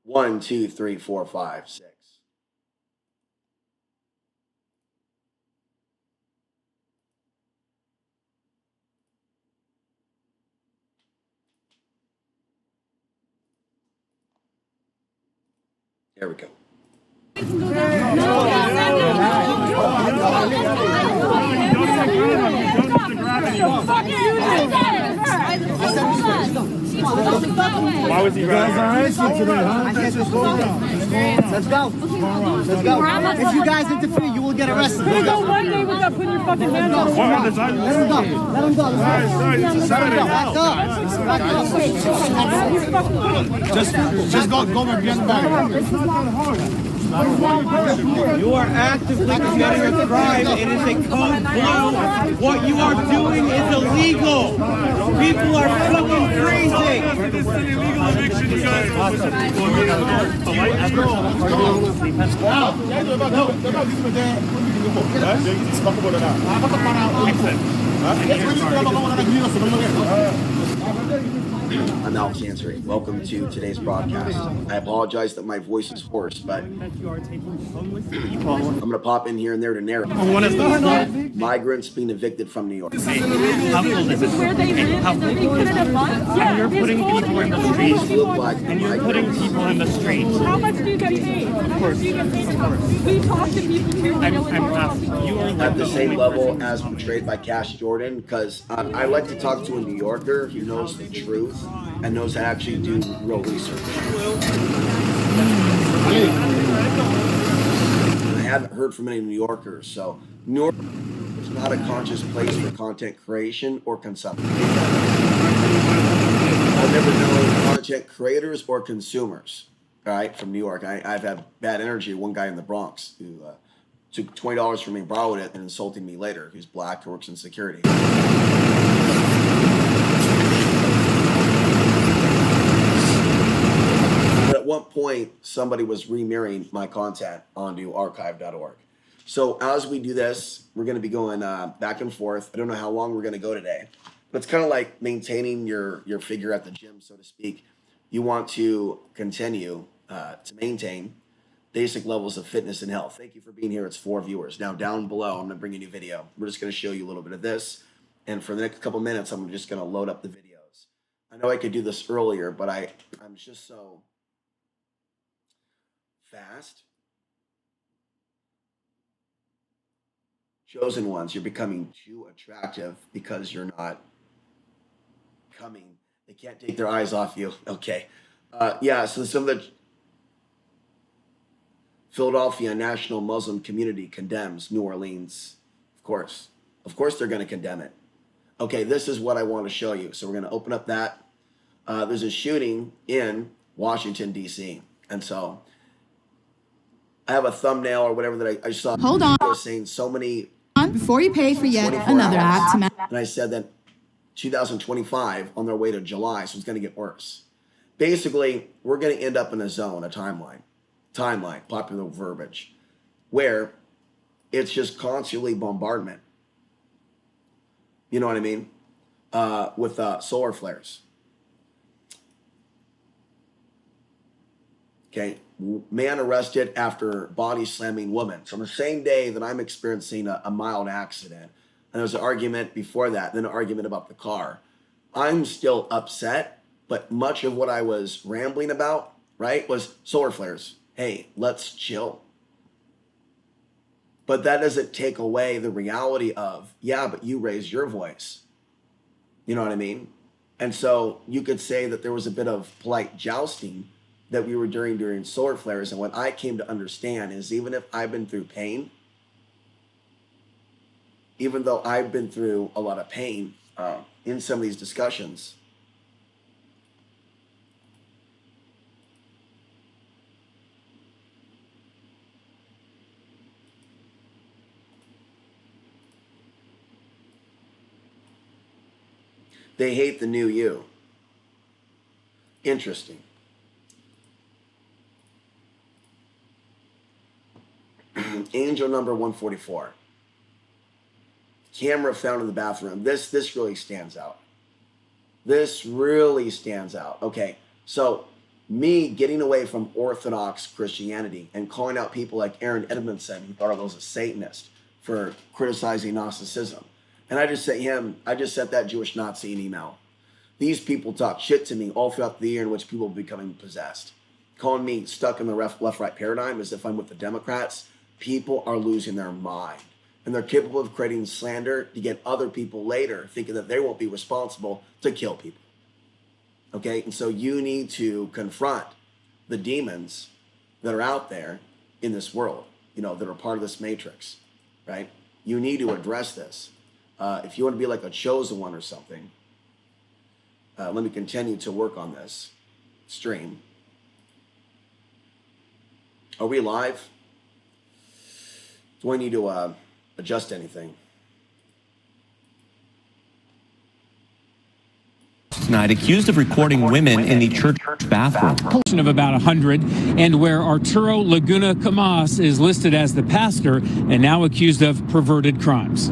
1, 2, 3, 4, 5, 6. There we go. Why was he running? Let's go. Let's go. If you guys interfere, you will get arrested. There's no one day without putting your fucking hands on him. Let him go. Let him go. Just go and get back. You are actively committing a crime. It is a code blue. What you are doing is illegal. People are fucking crazy. This is an illegal eviction, you guys. I'm Alex Ansary. Welcome to today's broadcast. I apologize that my voice is hoarse, but I'm going to pop in here and there to narrate. Migrants being evicted from New York. This is where they live, and they're being put in a bus. Yeah, You're putting people in the streets. Look like And you're putting people in the streets. How much do you get paid? How much do you get paid to come? We talk to people here. You are at the same level as portrayed by Cash Jordan, because I like to talk to a New Yorker who knows the truth and knows how to actually do real research. And I haven't heard from any New Yorkers, so New York is not a conscious place for content creation or consumption. I've never known content creators or consumers, all right, from New York. I've had bad energy. One guy in the Bronx who took $20 from me, borrowed it, and insulted me later. Who's black, who works in security. But at one point, somebody was remirroring my content onto archive.org. So as we do this, we're going to be going back and forth. I don't know how long we're going to go today, but it's kind of like maintaining your figure at the gym, so to speak. You want to continue to maintain basic levels of fitness and health. Thank you for being here. It's 4 viewers. Now down below, I'm going to bring you a new video. We're just going to show you a little bit of this. And for the next couple minutes, I'm just going to load up the videos. I know I could do this earlier, but I'm just so fast. Chosen ones, you're becoming too attractive because you're not coming. They can't take their eyes off you. Okay. Yeah, so some of the Philadelphia National Muslim Community condemns New Orleans. Of course they're going to condemn it. Okay, this is what I want to show you. So we're going to open up that. There's a shooting in Washington, D.C. And so I have a thumbnail or whatever that I saw. Hold on. Saying so many. Before you pay for yet another app to and I said that 2025 on their way to July, so it's going to get worse. Basically, we're going to end up in a zone, a timeline, popular verbiage, where it's just constantly bombardment. You know what I mean? With solar flares. Okay, man arrested after body slamming woman. So on the same day that I'm experiencing a mild accident, and there was an argument before that, then an argument about the car. I'm still upset, but much of what I was rambling about, right, was solar flares. Hey, let's chill. But that doesn't take away the reality of, yeah, but you raised your voice. You know what I mean? And so you could say that there was a bit of polite jousting that we were during solar flares. And what I came to understand is even if I've been through pain, even though I've been through a lot of pain in some of these discussions, they hate the new you. Interesting. Angel number 144. Camera found in the bathroom. This really stands out. This really stands out. Okay, so me getting away from Orthodox Christianity and calling out people like Aaron Edmondson, who thought I was a Satanist, for criticizing Gnosticism. And I just sent that Jewish Nazi an email. These people talk shit to me all throughout the year in which people are becoming possessed. Calling me stuck in the left-right paradigm as if I'm with the Democrats. People are losing their mind. And they're capable of creating slander to get other people later thinking that they won't be responsible to kill people. Okay? And so you need to confront the demons that are out there in this world, that are part of this matrix, right? You need to address this. If you want to be like a chosen one or something, let me continue to work on this stream. Are we live? Do I need to adjust anything? Tonight, accused of recording women in the church bathroom. Of about 100, and where Arturo Laguna Camas is listed as the pastor and now accused of perverted crimes.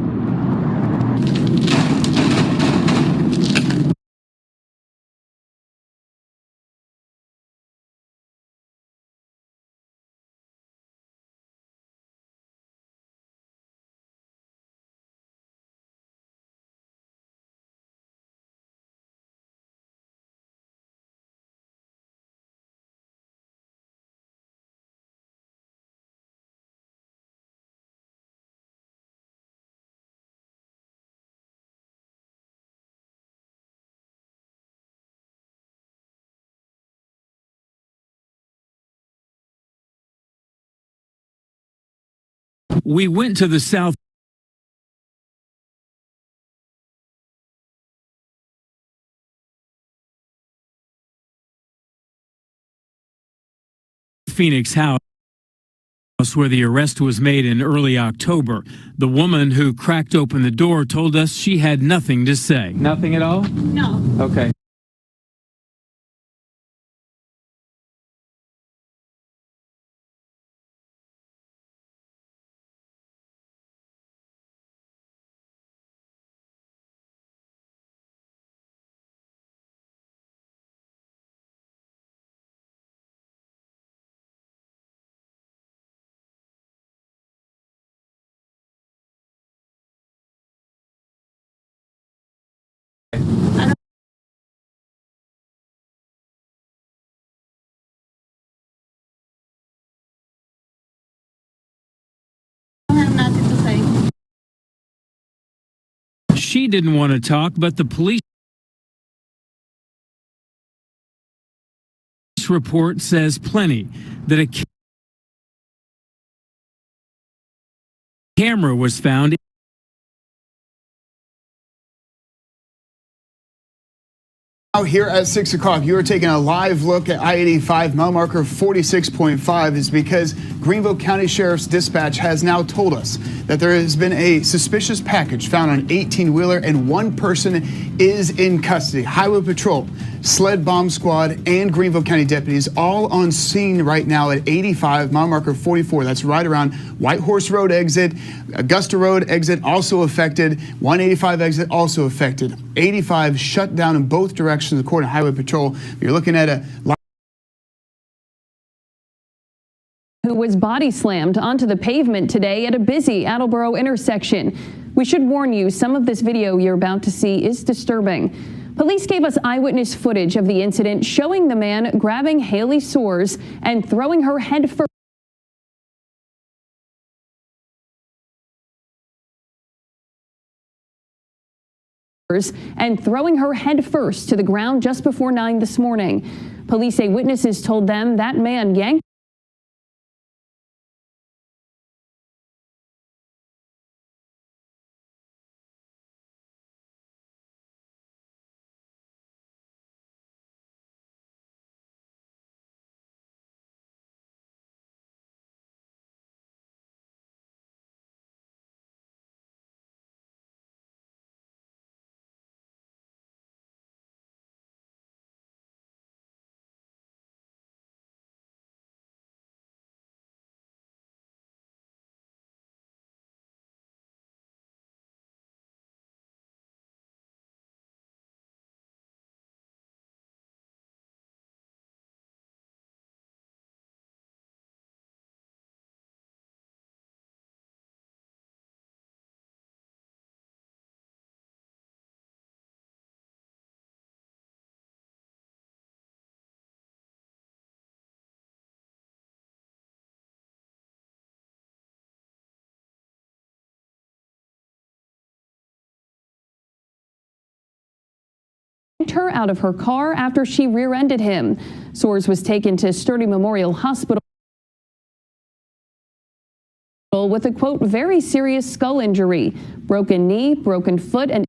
We went to the South Phoenix house where the arrest was made in early October. The woman who cracked open the door told us she had nothing to say. Nothing at all? No. Okay. I have nothing to say. She didn't want to talk, but the police report says plenty, that a camera was found Now here at 6 o'clock, you are taking a live look at I-85 mile marker 46.5 is because Greenville County Sheriff's Dispatch has now told us that there has been a suspicious package found on an 18-wheeler and one person is in custody. Highway Patrol, Sled Bomb Squad, and Greenville County deputies all on scene right now at 85 mile marker 44. That's right around White Horse Road exit, Augusta Road exit also affected, 185 exit also affected. 85 shut down in both directions according to Highway Patrol. You're looking at a who was body slammed onto the pavement today at a busy Attleboro intersection. We should warn you, some of this video you're about to see is disturbing. Police gave us eyewitness footage of the incident showing the man grabbing Haley Soares and throwing her head first to the ground just before 9 this morning. Police say witnesses told them that man yanked her out of her car after she rear-ended him. Soares was taken to Sturdy Memorial Hospital with a, quote, very serious skull injury, broken knee, broken foot, and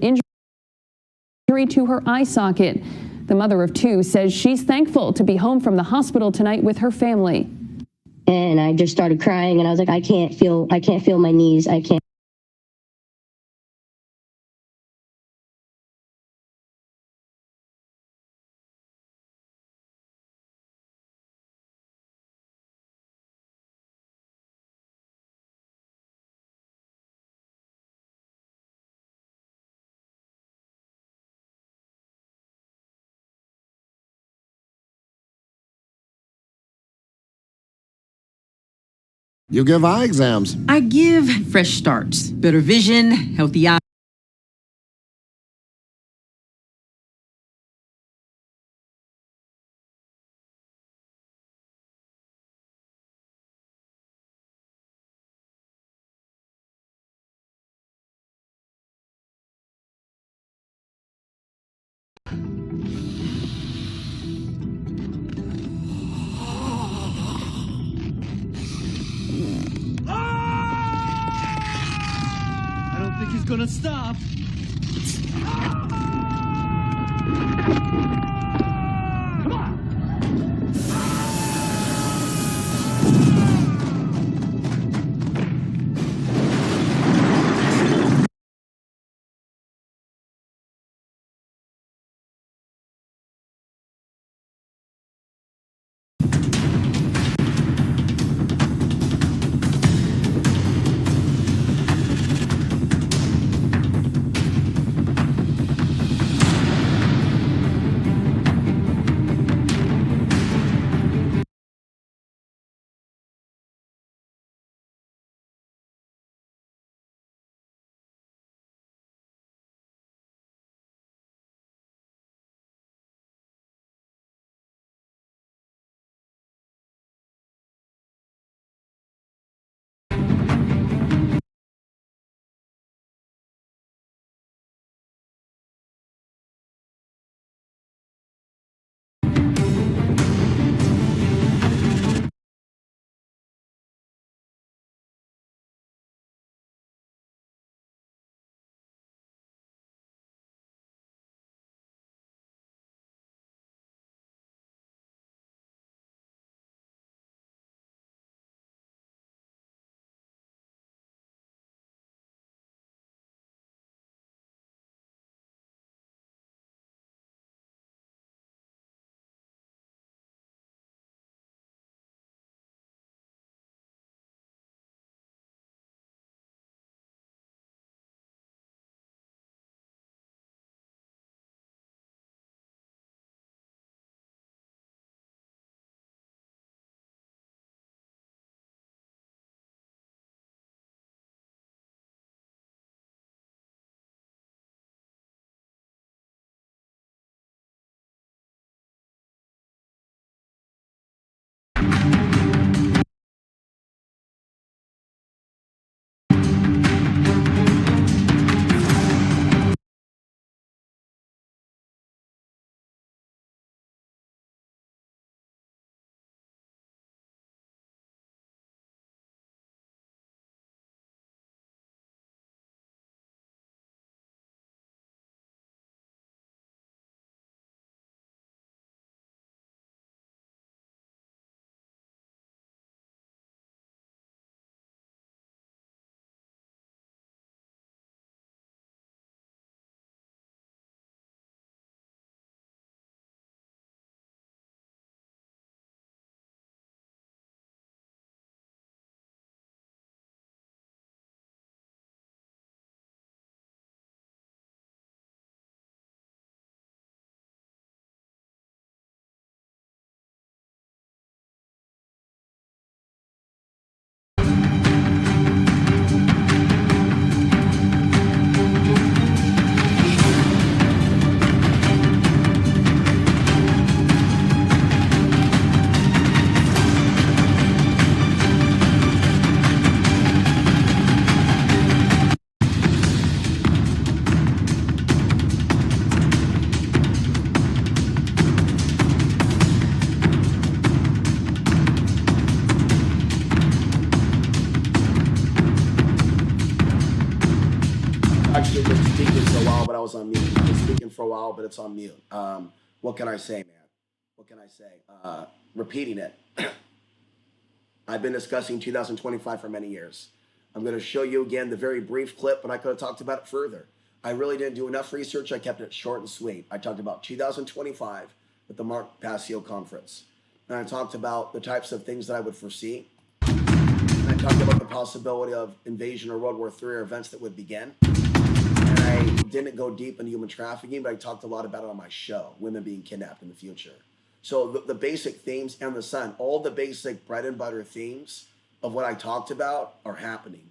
injury to her eye socket. The mother of two says she's thankful to be home from the hospital tonight with her family. And I just started crying, and I was like, I can't feel my knees. I can't. You give eye exams. I give fresh starts, better vision, healthy eyes. I don't think he's gonna stop. speaking for a while, but it's on mute. What can I say, man? What can I say? Repeating it. I've been discussing 2025 for many years. I'm going to show you again the very brief clip, but I could have talked about it further. I really didn't do enough research. I kept it short and sweet. I talked about 2025 at the Mark Passio conference. And I talked about the types of things that I would foresee. And I talked about the possibility of invasion or World War III or events that would begin. And I didn't go deep into human trafficking, but I talked a lot about it on my show, women being kidnapped in the future. So the basic themes and the sun, all the basic bread and butter themes of what I talked about are happening.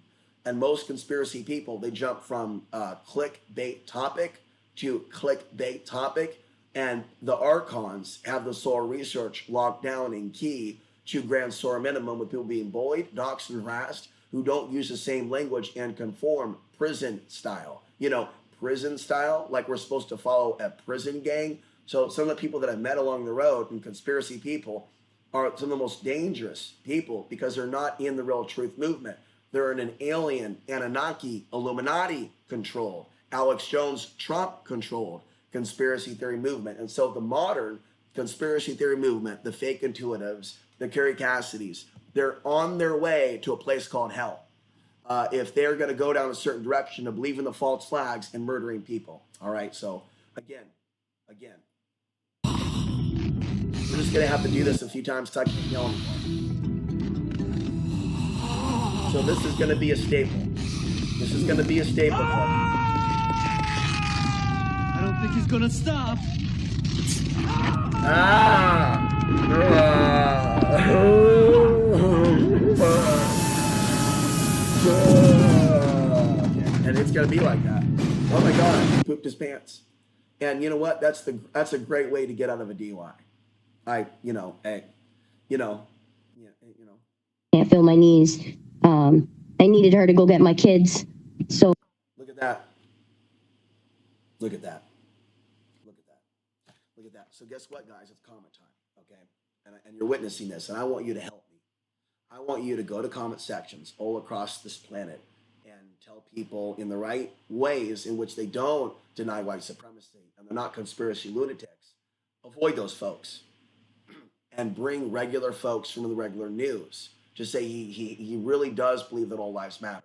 And most conspiracy people, they jump from clickbait topic to clickbait topic. And the archons have the SOAR research locked down in key to grand SOAR minimum, with people being bullied, doxxed, and harassed who don't use the same language and conform prison style. You know, prison style, like we're supposed to follow a prison gang. So some of the people that I've met along the road and conspiracy people are some of the most dangerous people because they're not in the real truth movement. They're in an alien, Anunnaki, Illuminati controlled, Alex Jones, Trump controlled conspiracy theory movement. And so the modern conspiracy theory movement, the fake intuitives, the Kerry Cassidys, they're on their way to a place called hell. If they're going to go down a certain direction of believing the false flags and murdering people. All right. So again, we're just going to have to do this a few times so I can't yell anymore. So this is going to be a staple. This is going to be a staple. I don't think he's going to stop. And it's going to be like that. Oh my God, he pooped his pants. And you know what? That's a great way to get out of a DUI. Can't feel my knees. I needed her to go get my kids. So look at that. Look at that. Look at that. Look at that. So guess what, guys? It's comment time, okay? And you're witnessing this, and I want you to help me. I want you to go to comment sections all across this planet and tell people in the right ways in which they don't deny white supremacy and they're not conspiracy lunatics. Avoid those folks and bring regular folks from the regular news. Just say he really does believe that all lives matter.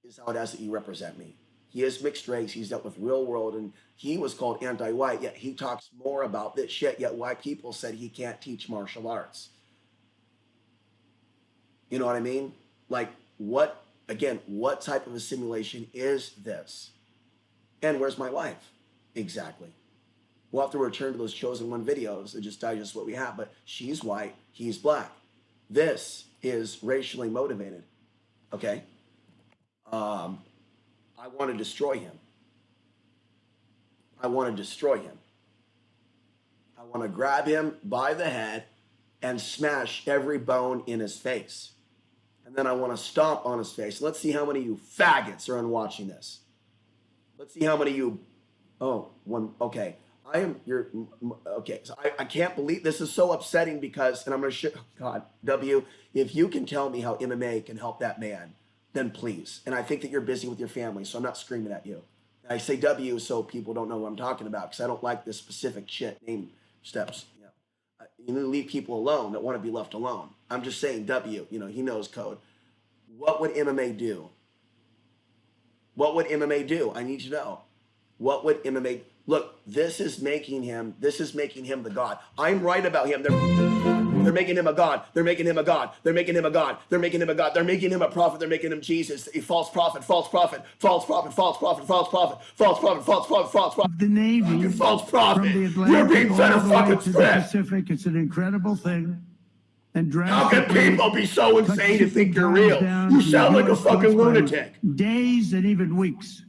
Is how it is that you represent me. He is mixed race. He's dealt with real world, and he was called anti-white, yet he talks more about this shit, yet white people said he can't teach martial arts. You know what I mean? Like, what type of a simulation is this? And where's my wife? Exactly. We'll have to return to those chosen one videos and just digest what we have, but she's white, he's black. This is racially motivated, okay? I want to destroy him. I want to destroy him. I want to grab him by the head and smash every bone in his face. And then I want to stomp on his face. Let's see how many of you faggots are watching this. Let's see how many of you, okay. Okay, so I can't believe this is so upsetting because, and I'm going to God, W, if you can tell me how MMA can help that man, then please. And I think that you're busy with your family, so I'm not screaming at you. And I say W so people don't know what I'm talking about because I don't like this specific shit name steps. You need to leave people alone that want to be left alone. I'm just saying W, he knows code. What would MMA do? What would MMA do? I need to know. What would MMA look? This is making him the God. I'm right about him. They're making him a God. They're making him a God. They're making him a God. They're making him a God. They're making him a prophet. They're making him Jesus. A false prophet, false prophet, false prophet, false prophet, false prophet, false prophet, false prophet, false prophet. The Navy. You false prophet. You're being fed a fucking script. Pacific. It's an incredible thing. And how can people be so insane to think you're real? You sound like a fucking lunatic. Days and even weeks.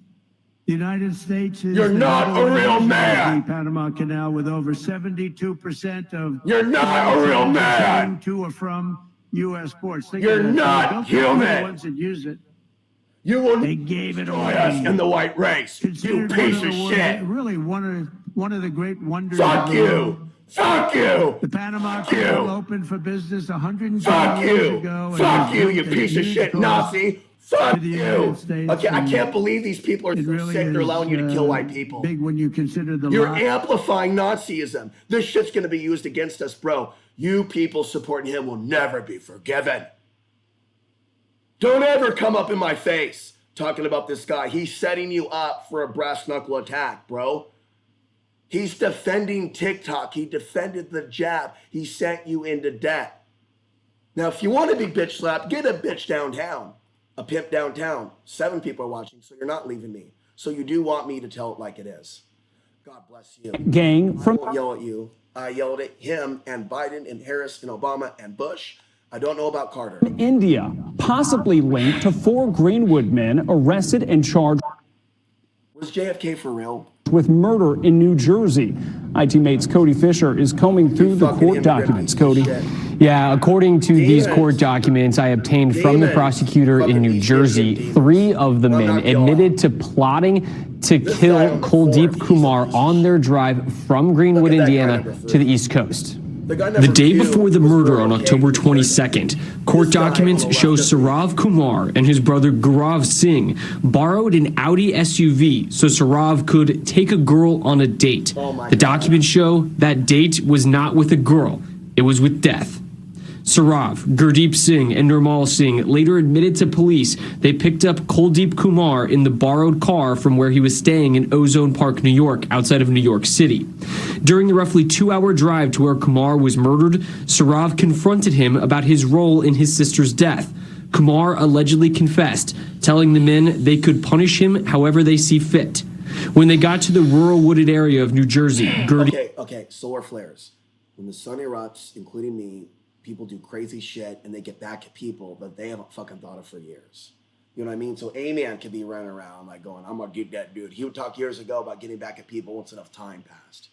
The United States is You're not a real man. The Panama Canal with over 72% of You're not a real man. To or from U.S. ports. You're not human. The ones that use it. You will they gave it away. Us in the white race. You piece of shit. Really one of the great wonders. Fuck you. Fuck you! The Panama Fuck you! Canal opened for business 110 Fuck years you! ago. and Fuck was you, you built at piece of huge shit cost Nazi! Fuck to the you! United States, Okay, I and can't believe these people are it so really sick they're is, allowing you to kill white people. big when you consider the You're lot. amplifying Nazism. This shit's gonna be used against us, bro. You people supporting him will never be forgiven. Don't ever come up in my face talking about this guy. He's setting you up for a brass knuckle attack, bro. He's defending TikTok. He defended the jab. He sent you into debt. Now, if you want to be bitch slapped, get a bitch downtown, a pimp downtown. 7 people are watching, so you're not leaving me. So you do want me to tell it like it is. God bless you. Gang from I won't yell at you. I yelled at him and Biden and Harris and Obama and Bush. I don't know about Carter. India, possibly linked to 4 Greenwood men arrested and charged Was JFK for real? with murder in New Jersey. IT Mate's Cody Fisher is combing through the court documents. Cody. Yeah, according to these court documents I obtained from the prosecutor in New Jersey, 3 of the men admitted to plotting to kill Kuldeep Kumar on their drive from Greenwood, Indiana to the East Coast. The day before the murder on October 22nd, court documents show Saurav Kumar and his brother Gaurav Singh borrowed an Audi SUV so Saurav could take a girl on a date. The documents show that date was not with a girl, it was with death. Saurav, Gurdeep Singh, and Nirmal Singh later admitted to police they picked up Kuldeep Kumar in the borrowed car from where he was staying in Ozone Park, New York, outside of New York City. During the roughly 2-hour drive to where Kumar was murdered, Saurav confronted him about his role in his sister's death. Kumar allegedly confessed, telling the men they could punish him however they see fit. When they got to the rural wooded area of New Jersey, Okay, solar flares. When the sun erupts, including me, people do crazy shit and they get back at people that they haven't fucking thought of for years. You know what I mean? So A-Man could be running around like going, I'm gonna get that dude. He would talk years ago about getting back at people once enough time passed.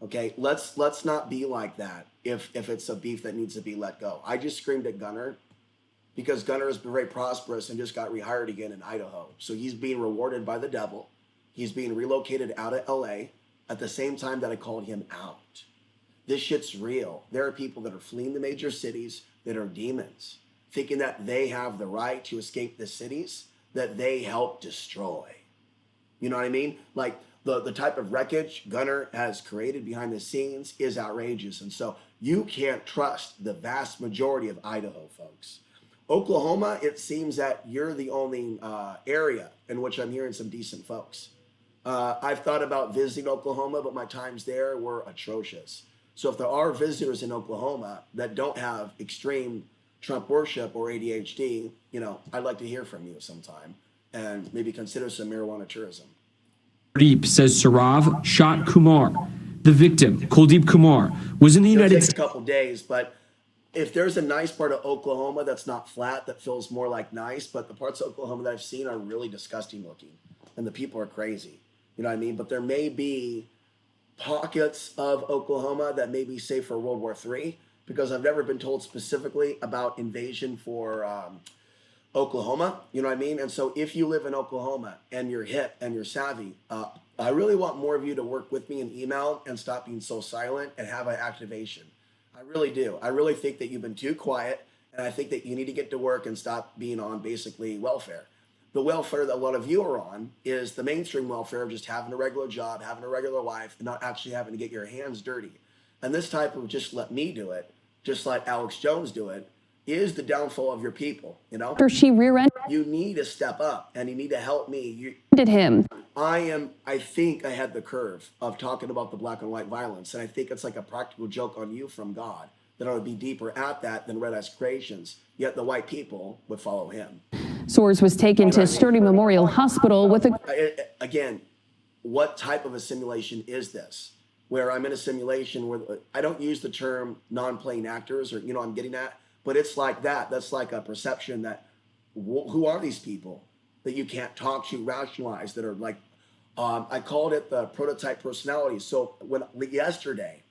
Okay, let's not be like that if it's a beef that needs to be let go. I just screamed at Gunner because Gunner has been very prosperous and just got rehired again in Idaho. So he's being rewarded by the devil. He's being relocated out of LA at the same time that I called him out. This shit's real. There are people that are fleeing the major cities that are demons, thinking that they have the right to escape the cities that they help destroy. You know what I mean? Like the type of wreckage Gunner has created behind the scenes is outrageous. And so you can't trust the vast majority of Idaho folks. Oklahoma, it seems that you're the only area in which I'm hearing some decent folks. I've thought about visiting Oklahoma, but my times there were atrocious. So if there are visitors in Oklahoma that don't have extreme Trump worship or ADHD, you know, I'd like to hear from you sometime and maybe consider some marijuana tourism. Gurdeep says Saurav shot Kumar. The victim, Kuldeep Kumar, was in the United States. It'll take a couple days, but if there's a nice part of Oklahoma that's not flat, that feels more like nice, but the parts of Oklahoma that I've seen are really disgusting looking, and the people are crazy. You know what I mean? But there may be pockets of Oklahoma that may be safe for World War III, because I've never been told specifically about invasion for Oklahoma, you know what I mean? And so if you live in Oklahoma and you're hip and you're savvy, I really want more of you to work with me in email and stop being so silent and have an activation. I really do. I really think that you've been too quiet, and I think that you need to get to work and stop being on basically welfare. The welfare that a lot of you are on is the mainstream welfare of just having a regular job, having a regular life, and not actually having to get your hands dirty. And this type of just let me do it, just let Alex Jones do it, is the downfall of your people, you know? After she rear-ended You need to step up, and you need to help me. him. I think I had the curve of talking about the black and white violence, and I think it's like a practical joke on you from God, that I would be deeper at that than Red Ice Creations, yet the white people would follow him. Soares was taken to Sturdy Memorial Hospital with a... Again, what type of a simulation is this? Where I'm in a simulation where I don't use the term non-playing actors, or, you know, I'm getting at, but it's like that. That's like a perception that, who are these people that you can't talk to, rationalize, that are like, I called it the prototype personality. So yesterday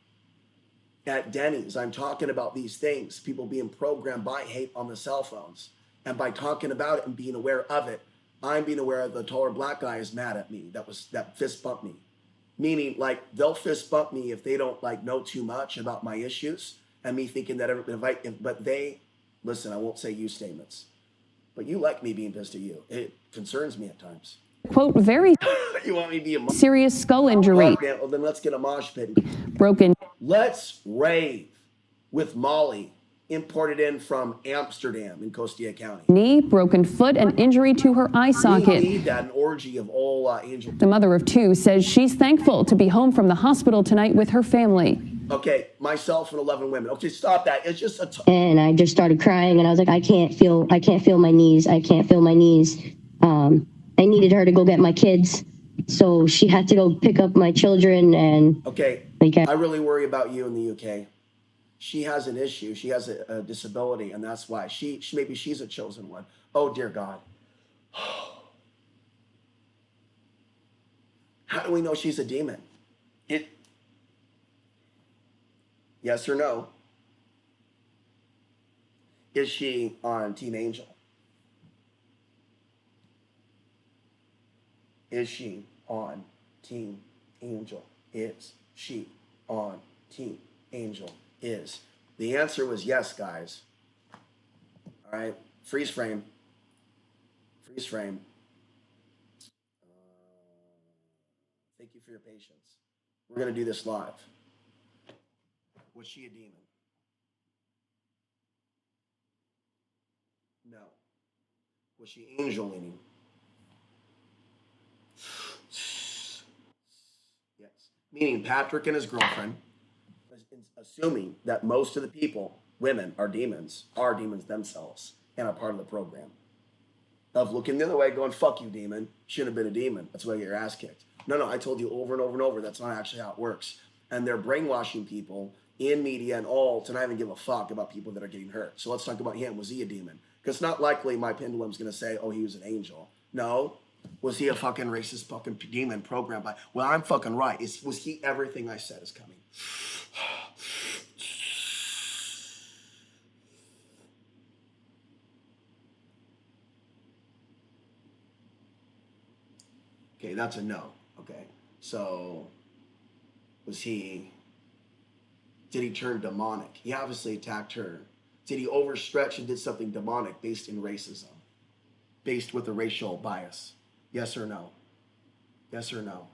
at Denny's, I'm talking about these things, people being programmed by hate on the cell phones. And by talking about it and being aware of it, I'm being aware of the taller black guy is mad at me. That fist bumped me. Meaning, like, they'll fist bump me if they don't like know too much about my issues, and me thinking that but they listen. I won't say you statements, but you like me being pissed at you. It concerns me at times. Quote, very You want me to be a serious skull injury. Well, then let's get a mosh pit. Broken. Let's rave with Molly, imported in from Amsterdam in Costa County. Knee, broken foot, and injury to her eye socket. We need that, an orgy of all angel. The mother of two says she's thankful to be home from the hospital tonight with her family. Okay, myself and 11 women. Okay, stop that. It's just and I just started crying, and I was like, I can't feel my knees. I can't feel my knees. I needed her to go get my kids, so she had to go pick up my children. And okay, I really worry about you in the UK. She has an issue. She has a disability, and that's why she maybe she's a chosen one. Oh dear God. How do we know she's a demon? Yes or no? Is she on Team Angel? Is she on Team Angel? Is she on Team Angel? Is. The answer was yes, guys. All right, freeze frame. Freeze frame. Thank you for your patience. We're going to do this live. Was she a demon? No. Was she angel leaning? Yes. Meaning Patrick and his girlfriend, assuming that most of the people, women, are demons themselves and are part of the program. Of looking the other way, going, fuck you, demon. Shouldn't have been a demon. That's why you get your ass kicked. No, I told you over and over and over, that's not actually how it works. And they're brainwashing people in media and all to not even give a fuck about people that are getting hurt. So let's talk about him. Was he a demon? Because it's not likely my pendulum's going to say, oh, he was an angel. No. Was he a fucking racist fucking demon programmed by? Well, I'm fucking right. Was he everything I said is coming? Okay, that's a no. Okay. So did he turn demonic? He obviously attacked her. Did he overstretch and did something demonic based in racism? Based with a racial bias? Yes or no? Yes or no?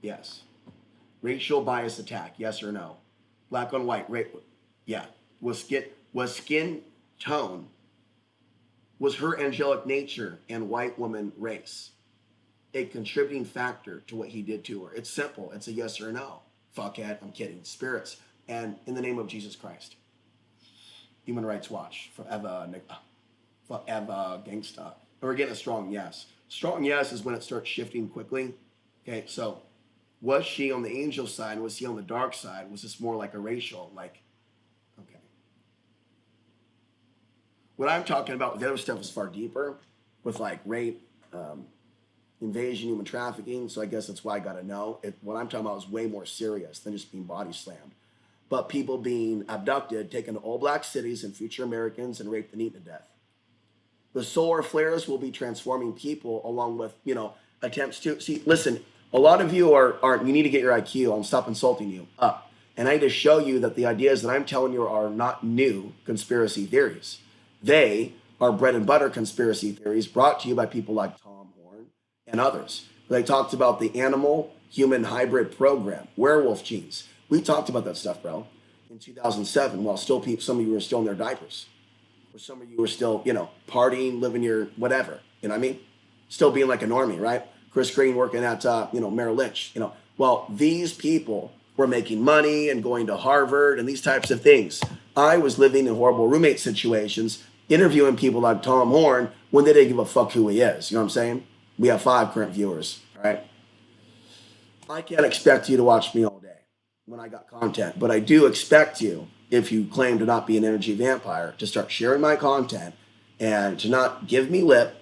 Yes. Racial bias attack? Yes or no? Black on white? Yeah. Was skin tone? Was her angelic nature and white woman race a contributing factor to what he did to her? It's simple. It's a yes or no. Fuckhead. I'm kidding. Spirits. And in the name of Jesus Christ. Human Rights Watch. Forever gangsta. We're getting a strong yes. Strong yes is when it starts shifting quickly. Okay, so was she on the angel side? Was he on the dark side? Was this more like a racial? Okay. What I'm talking about with the other stuff is far deeper, with like rape, invasion, human trafficking. So I guess that's why I got to know. What I'm talking about is way more serious than just being body slammed. But people being abducted, taken to all black cities and future Americans and raped and eaten to death. The solar flares will be transforming people along with, attempts to see. Listen, a lot of you you need to get your IQ. I'll stop insulting you up. And I need to show you that the ideas that I'm telling you are not new conspiracy theories. They are bread and butter conspiracy theories brought to you by people like Tom Horn and others. They talked about the animal-human hybrid program, werewolf genes. We talked about that stuff, bro, in 2007, while some of you were still in their diapers. Or some of you were still, partying, living your whatever. You know what I mean? Still being like a normie, right? Chris Green working at, Merrill Lynch. Well, these people were making money and going to Harvard and these types of things. I was living in horrible roommate situations, interviewing people like Tom Horn when they didn't give a fuck who he is. You know what I'm saying? We have 5 current viewers, all right? I can't expect you to watch me all day when I got content, but I do expect you, if you claim to not be an energy vampire, to start sharing my content and to not give me lip,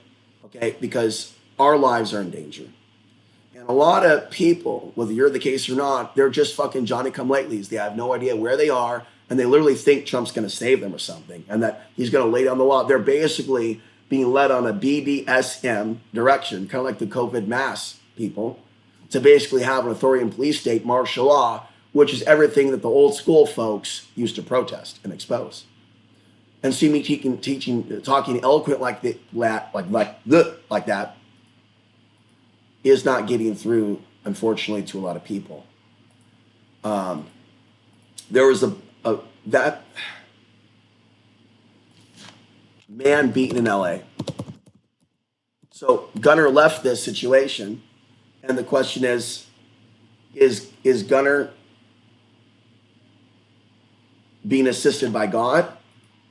okay? Because our lives are in danger. And a lot of people, whether you're the case or not, they're just fucking Johnny-come-latelys. They have no idea where they are, and they literally think Trump's going to save them or something, and that he's going to lay down the law. They're basically being led on a BDSM direction, kind of like the COVID mass people, to basically have an authoritarian police state, martial law, which is everything that the old school folks used to protest and expose. And see me talking eloquent like that is not getting through, unfortunately, to a lot of people. There was that man beaten in LA. So Gunner left this situation, and the question is Gunner being assisted by God,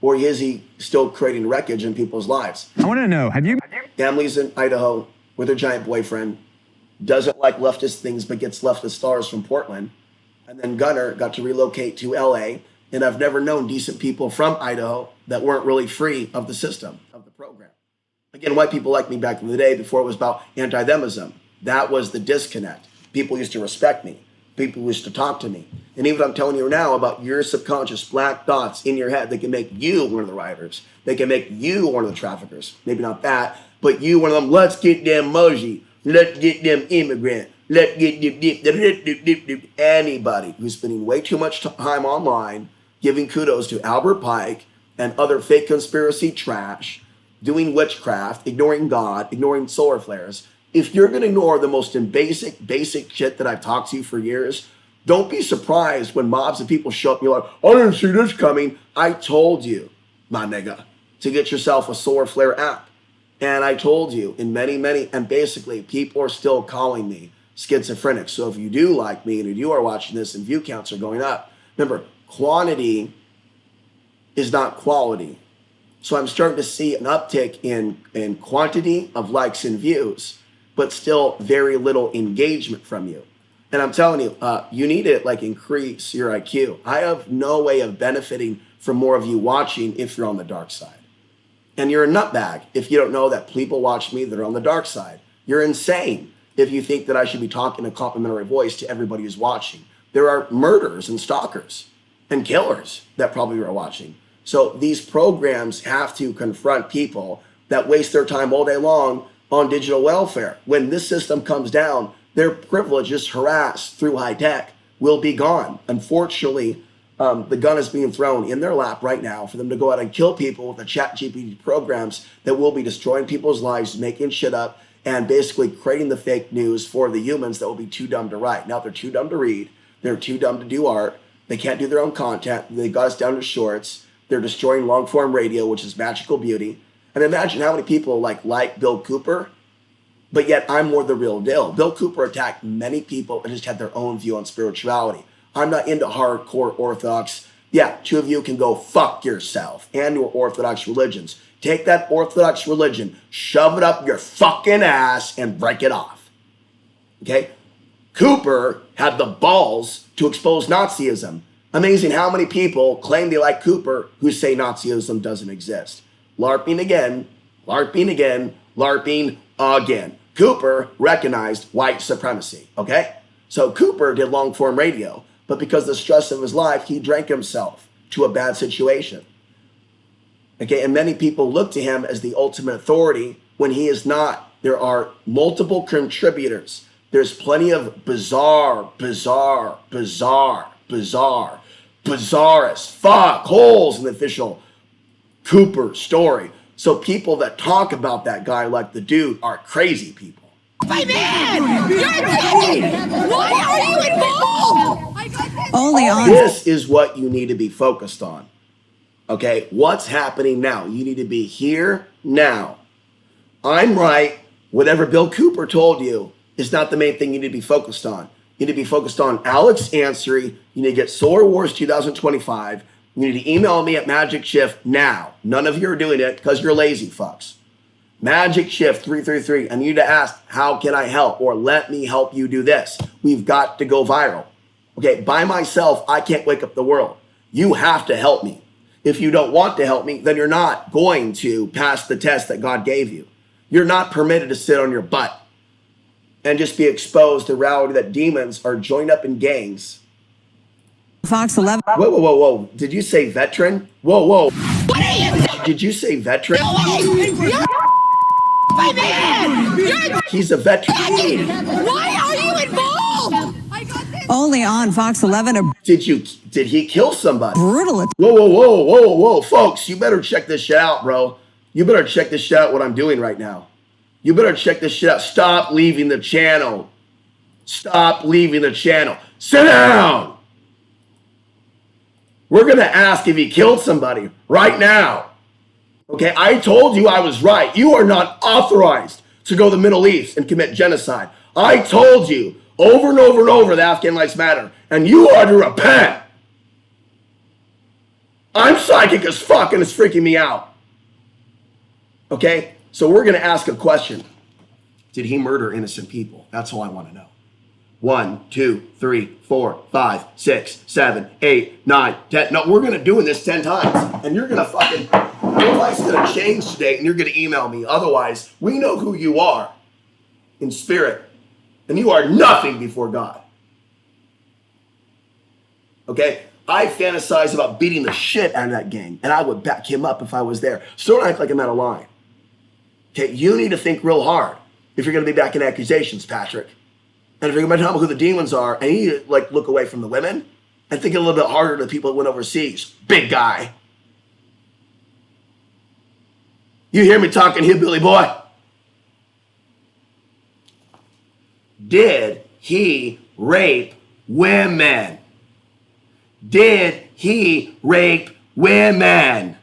or is he still creating wreckage in people's lives? I want to know, have you... Families in Idaho with her giant boyfriend, doesn't like leftist things but gets leftist stars from Portland. And then Gunner got to relocate to LA. And I've never known decent people from Idaho that weren't really free of the system, of the program. Again, white people like me back in the day before it was about anti-themism. That was the disconnect. People used to respect me. People used to talk to me. And even I'm telling you now about your subconscious black dots in your head that can make you one of the rioters. They can make you one of the traffickers. Maybe not that, but you one of them, let's get them Moji. Let's get them immigrant. Let's get them anybody who's spending way too much time online giving kudos to Albert Pike and other fake conspiracy trash, doing witchcraft, ignoring God, ignoring solar flares. If you're going to ignore the most basic shit that I've talked to you for years, don't be surprised when mobs of people show up and you're like, I didn't see this coming. I told you, my nigga, to get yourself a solar flare app. And I told you in many, and basically people are still calling me schizophrenic. So if you do like me and if you are watching this and view counts are going up, remember, quantity is not quality. So I'm starting to see an uptick in quantity of likes and views, but still very little engagement from you. And I'm telling you, you need to like increase your IQ. I have no way of benefiting from more of you watching if you're on the dark side. And you're a nutbag if you don't know that people watch me that are on the dark side. You're insane if you think that I should be talking a complimentary voice to everybody who's watching. There are murderers and stalkers and killers that probably are watching. So these programs have to confront people that waste their time all day long on digital welfare. When this system comes down, their privileges harassed through high tech will be gone. Unfortunately, the gun is being thrown in their lap right now for them to go out and kill people with the ChatGPT programs that will be destroying people's lives, making shit up, and basically creating the fake news for the humans that will be too dumb to write. Now they're too dumb to read. They're too dumb to do art. They can't do their own content. They got us down to shorts. They're destroying long form radio, which is magical beauty. And imagine how many people like Bill Cooper, but yet I'm more the real deal. Bill Cooper attacked many people and just had their own view on spirituality. I'm not into hardcore Orthodox. Yeah, two of you can go fuck yourself and your Orthodox religions. Take that Orthodox religion, shove it up your fucking ass and break it off. Okay? Cooper had the balls to expose Nazism. Amazing how many people claim they like Cooper who say Nazism doesn't exist. LARPing again, LARPing again, LARPing again. Cooper recognized white supremacy, okay? So Cooper did long form radio, but because of the stress of his life, he drank himself to a bad situation. Okay, and many people look to him as the ultimate authority when he is not. There are multiple contributors. There's plenty of bizarre as fuck holes in the official Cooper story. So people that talk about that guy like the dude are crazy people. My man! You're taking! Why are you involved? Only on. This is what you need to be focused on. Okay, what's happening now? You need to be here now. I'm right. Whatever Bill Cooper told you is not the main thing you need to be focused on. You need to be focused on Alex Ansary. You need to get Solar Wars 2025. You need to email me at Magic Shift now. None of you are doing it because you're lazy fucks. Magic Shift 333. I need you to ask, how can I help? Or let me help you do this. We've got to go viral. Okay, by myself, I can't wake up the world. You have to help me. If you don't want to help me, then you're not going to pass the test that God gave you. You're not permitted to sit on your butt and just be exposed to the reality that demons are joined up in gangs. Fox 11. Whoa. Did you say veteran? Whoa. What are you? Did you say veteran? No way! my man! You're He's a veteran. Why are you involved? Only on Fox 11. Did he kill somebody? Brutal. Whoa, folks, you better check this shit out, bro. You better check this shit out, what I'm doing right now. You better check this shit out. Stop leaving the channel. Stop leaving the channel. Sit down. We're going to ask if he killed somebody right now. Okay, I told you I was right. You are not authorized to go to the Middle East and commit genocide. I told you over and over and over that Afghan lives matter, and you are to repent. I'm psychic as fuck, and it's freaking me out. Okay, so we're going to ask a question. Did he murder innocent people? That's all I want to know. 1, 2, 3, 4, 5, 6, 7, 8, 9, 10. No, we're going to do this 10 times, and you're going to fucking, your life's going to change today, and you're going to email me. Otherwise, we know who you are in spirit, and you are nothing before God. Okay? I fantasize about beating the shit out of that gang, and I would back him up if I was there. So don't act like I'm out of line. Okay? You need to think real hard if you're going to be back in accusations, Patrick. And if you're going to tell me who the demons are, and you need to like look away from the women and think a little bit harder to the people that went overseas. Big guy. You hear me talking, hillbilly boy? Did he rape women? Did he rape women?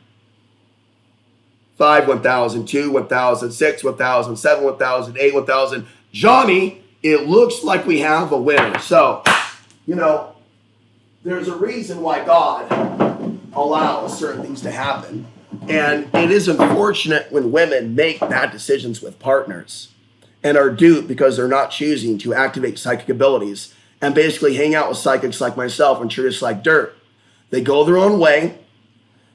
5, 1,000, 2, 1,000, 6, 1,000, 7, 1,000, 8, 1,000. Johnny, it looks like we have a winner. So, you know, there's a reason why God allows certain things to happen. And it is unfortunate when women make bad decisions with partners and are duped because they're not choosing to activate psychic abilities and basically hang out with psychics like myself and treat us like dirt. They go their own way.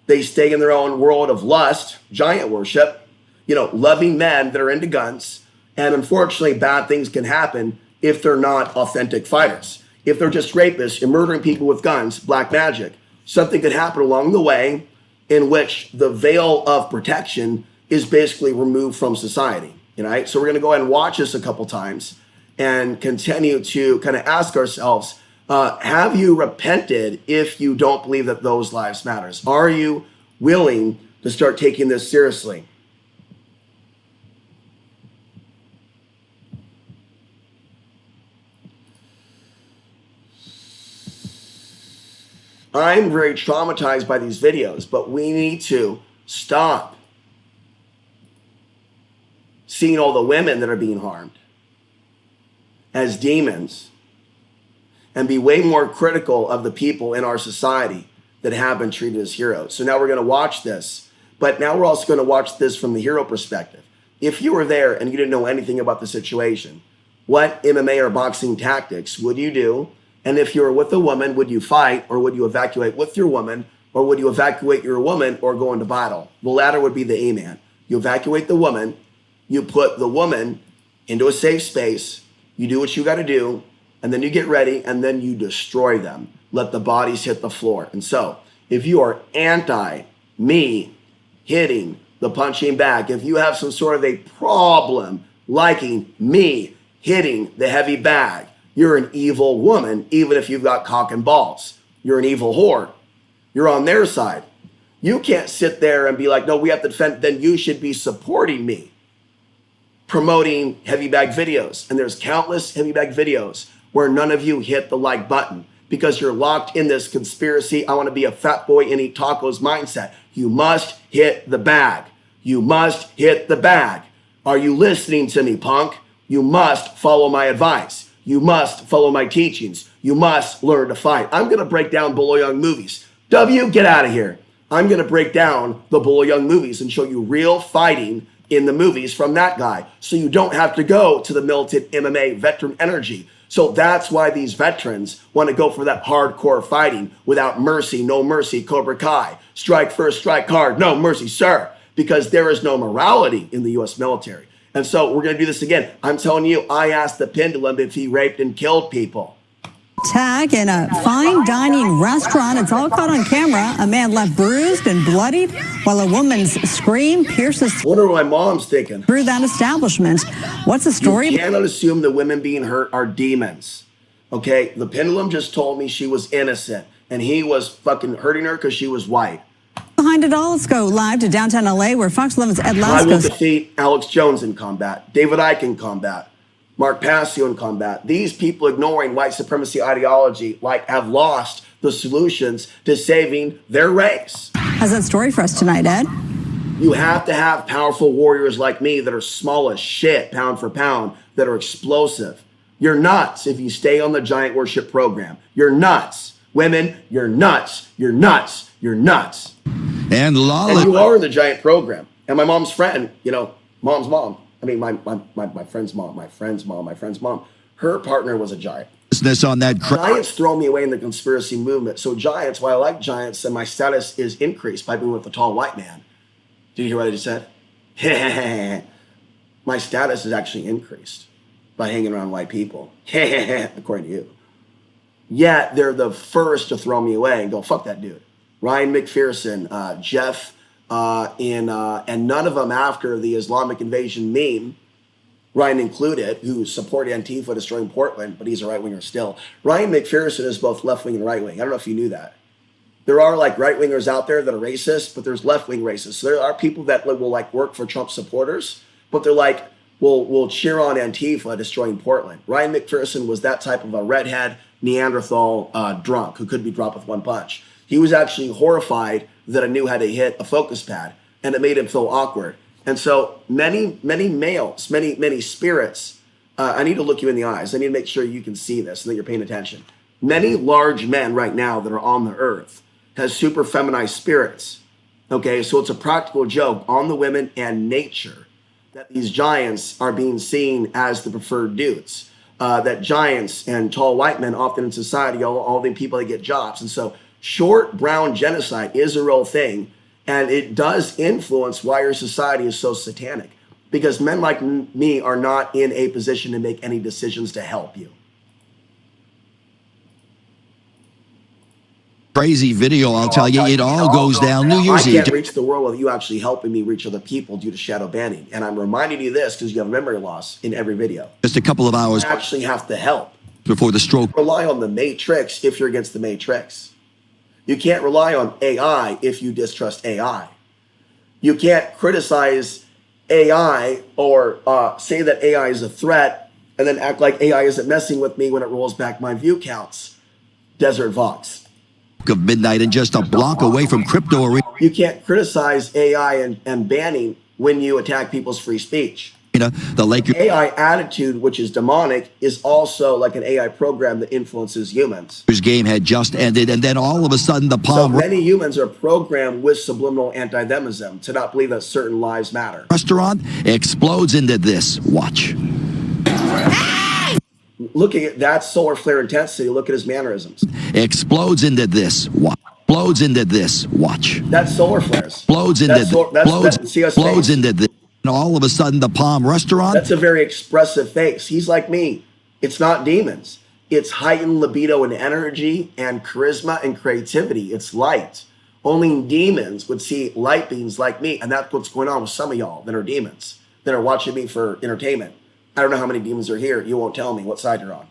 They stay in their own world of lust, giant worship, you know, loving men that are into guns. And unfortunately, bad things can happen if they're not authentic fighters. If they're just rapists and murdering people with guns, black magic, something could happen along the way in which the veil of protection is basically removed from society. You know, right? So we're going to go ahead and watch this a couple times and continue to kind of ask ourselves, have you repented if you don't believe that those lives matters? Are you willing to start taking this seriously? I'm very traumatized by these videos, but we need to stop seeing all the women that are being harmed as demons and be way more critical of the people in our society that have been treated as heroes. So now we're going to watch this, but now we're also going to watch this from the hero perspective. If you were there and you didn't know anything about the situation, what MMA or boxing tactics would you do? And if you were with a woman, would you fight, or would you evacuate with your woman, or would you evacuate your woman or go into battle? The latter would be the A-man. You evacuate the woman, you put the woman into a safe space, you do what you got to do, and then you get ready, and then you destroy them. Let the bodies hit the floor. And so, if you are anti me hitting the punching bag, if you have some sort of a problem liking me hitting the heavy bag, you're an evil woman, even if you've got cock and balls. You're an evil whore. You're on their side. You can't sit there and be like, no, we have to defend. Then you should be supporting me, promoting heavy bag videos. And there's countless heavy bag videos where none of you hit the like button because you're locked in this conspiracy, I want to be a fat boy and eat tacos mindset. You must hit the bag. You must hit the bag. Are you listening to me, punk? You must follow my advice. You must follow my teachings. You must learn to fight. I'm going to break down Bull Young movies. W, get out of here. I'm going to break down the Bull Young movies and show you real fighting in the movies from that guy. So you don't have to go to the militant MMA veteran energy. So that's why these veterans want to go for that hardcore fighting without mercy, no mercy, Cobra Kai. Strike first, strike hard, no mercy, sir. Because there is no morality in the U.S. military. And so we're going to do this again. I'm telling you, I asked the pendulum if he raped and killed people. Attack in a fine dining restaurant. It's all caught on camera. A man left bruised and bloodied while a woman's scream pierces Wonder what my mom's thinking. through that establishment. What's the story? You cannot assume the women being hurt are demons. Okay, the pendulum just told me she was innocent, and he was fucking hurting her because she was white. Behind it all, let's go live to downtown LA where Fox 11's Ed I will Lasco. defeat Alex Jones in combat, David Icke in combat, Mark Passio in combat. These people ignoring white supremacy ideology have lost the solutions to saving their race. How's that story for us tonight, Ed? You have to have powerful warriors like me that are small as shit, pound for pound, that are explosive. You're nuts if you stay on the giant worship program. You're nuts. Women, you're nuts. You're nuts. You're nuts. And And you are in the giant program. And my mom's friend, mom's mom. I mean, my friend's mom. Her partner was a giant. Business on that. Giants throw me away in the conspiracy movement. So giants, while I like giants, and my status is increased by being with a tall white man. Did you hear what I just said? My status is actually increased by hanging around white people, according to you. Yet they're the first to throw me away and go, fuck that dude. Ryan McPherson, Jeff, and none of them after the Islamic invasion meme, Ryan included, who supported Antifa destroying Portland, but he's a right-winger still. Ryan McPherson is both left-wing and right-wing. I don't know if you knew that. There are right-wingers out there that are racist, but there's left-wing racists. So there are people that will work for Trump supporters, but they're will cheer on Antifa destroying Portland. Ryan McPherson was that type of a redhead Neanderthal drunk who could be dropped with one punch. He was actually horrified that I knew how to hit a focus pad, and it made him feel awkward. And so many males, many spirits, I need to look you in the eyes. I need to make sure you can see this and that you're paying attention. Many large men right now that are on the earth has super feminized spirits. Okay, so it's a practical joke on the women and nature that these giants are being seen as the preferred dudes. That giants and tall white men often in society, all the people that get jobs. And so short brown genocide is a real thing. And it does influence why your society is so satanic. Because men like me are not in a position to make any decisions to help you. Crazy video, I'll tell you, it all goes down New Year's Eve. I can't reach the world without you actually helping me reach other people due to shadow banning. And I'm reminding you this because you have memory loss in every video. Just a couple of hours You actually have to help. before the stroke. Rely on the Matrix if you're against the Matrix. You can't rely on AI if you distrust AI. You can't criticize AI or say that AI is a threat and then act like AI isn't messing with me when it rolls back my view counts. Desert Vox. Of midnight and just a block away from crypto arena. You can't criticize AI and banning when you attack people's free speech. The Lakers AI attitude, which is demonic, is also like an AI program that influences humans. game had just ended, and then all of a sudden the So Palm many humans are programmed with subliminal anti-Themism to not believe that certain lives matter. restaurant explodes into this. Watch. Look at that solar flare intensity. Look at his mannerisms. Explodes into this. Watch. Explodes into this. Watch. That's solar flares. Explodes into See us explodes face? into this. And all of a sudden the Palm restaurant. That's a very expressive face. He's like me. It's not demons. It's heightened libido and energy and charisma and creativity. It's light. Only demons would see light beings like me. And that's what's going on with some of y'all that are demons, that are watching me for entertainment. I don't know how many demons are here. You won't tell me what side you're on.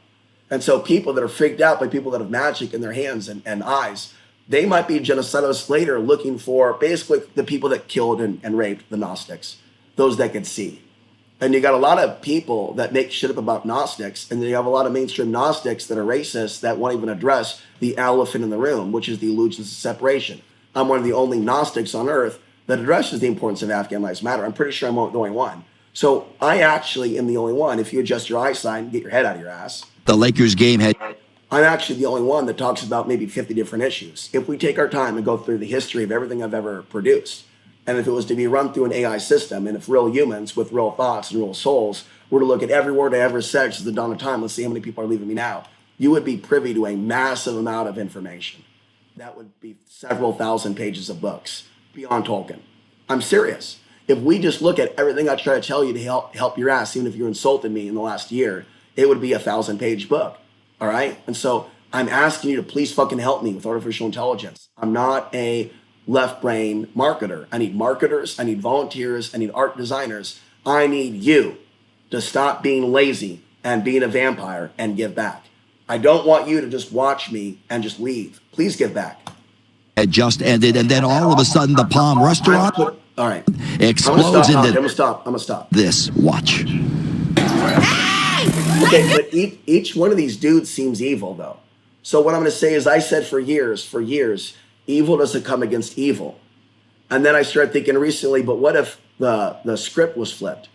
And so people that are freaked out by people that have magic in their hands and eyes, they might be genocidalists later looking for basically the people that killed and raped the Gnostics, those that could see. And you got a lot of people that make shit up about Gnostics, and then you have a lot of mainstream Gnostics that are racist that won't even address the elephant in the room, which is the illusions of separation. I'm one of the only Gnostics on earth that addresses the importance of Afghan lives matter. I'm pretty sure I'm the only one. So I actually am the only one, if you adjust your eyesight and get your head out of your ass. The Lakers game had. I'm actually the only one that talks about maybe 50 different issues. If we take our time and go through the history of everything I've ever produced, and if it was to be run through an AI system, and if real humans with real thoughts and real souls were to look at every word I ever said since the dawn of time, let's see how many people are leaving me now, you would be privy to a massive amount of information. That would be several thousand pages of books beyond Tolkien. I'm serious. If we just look at everything I try to tell you to help your ass, even if you insulted me in the last year, it would be a 1,000-page book. All right. And so I'm asking you to please fucking help me with artificial intelligence. I'm not a left brain marketer. I need marketers. I need volunteers. I need art designers. I need you to stop being lazy and being a vampire and give back. I don't want you to just watch me and just leave. Please give back. Had just ended, and then all of a sudden the Palm restaurant All right. explodes I'm into gonna stop. this. Watch. Okay, but each one of these dudes seems evil, though. So what I'm going to say is, I said for years, evil doesn't come against evil. And then I started thinking recently, but what if the script was flipped?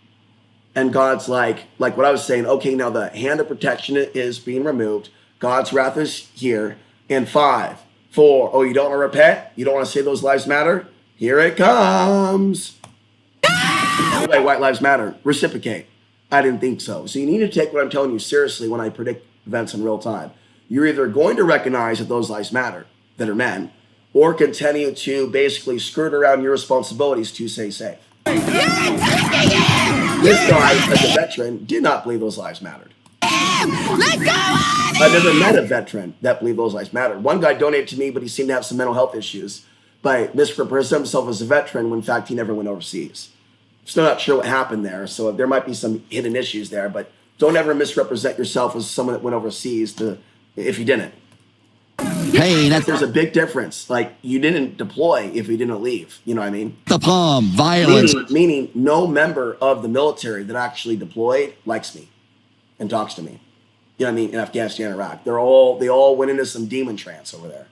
And God's like what I was saying, okay, now the hand of protection is being removed. God's wrath is here. In 5, 4, oh, you don't want to repent? You don't want to say those lives matter? Here it comes. Anyway, white lives matter. Reciprocate. I didn't think so. So you need to take what I'm telling you seriously when I predict events in real time. You're either going to recognize that those lives matter, that are men, or continue to basically skirt around your responsibilities to stay safe. This guy, as a veteran, did not believe those lives mattered. I've never met a veteran that believed those lives mattered. One guy donated to me, but he seemed to have some mental health issues by misrepresenting himself as a veteran when in fact he never went overseas. Still not sure what happened there, so there might be some hidden issues there, but don't ever misrepresent yourself as someone that went overseas if you didn't. Pain. There's a big difference. Like, you didn't deploy if you didn't leave. You know what I mean? The Palm, violence. Meaning no member of the military that actually deployed likes me and talks to me. You know what I mean? In Afghanistan, Iraq. They all went into some demon trance over there.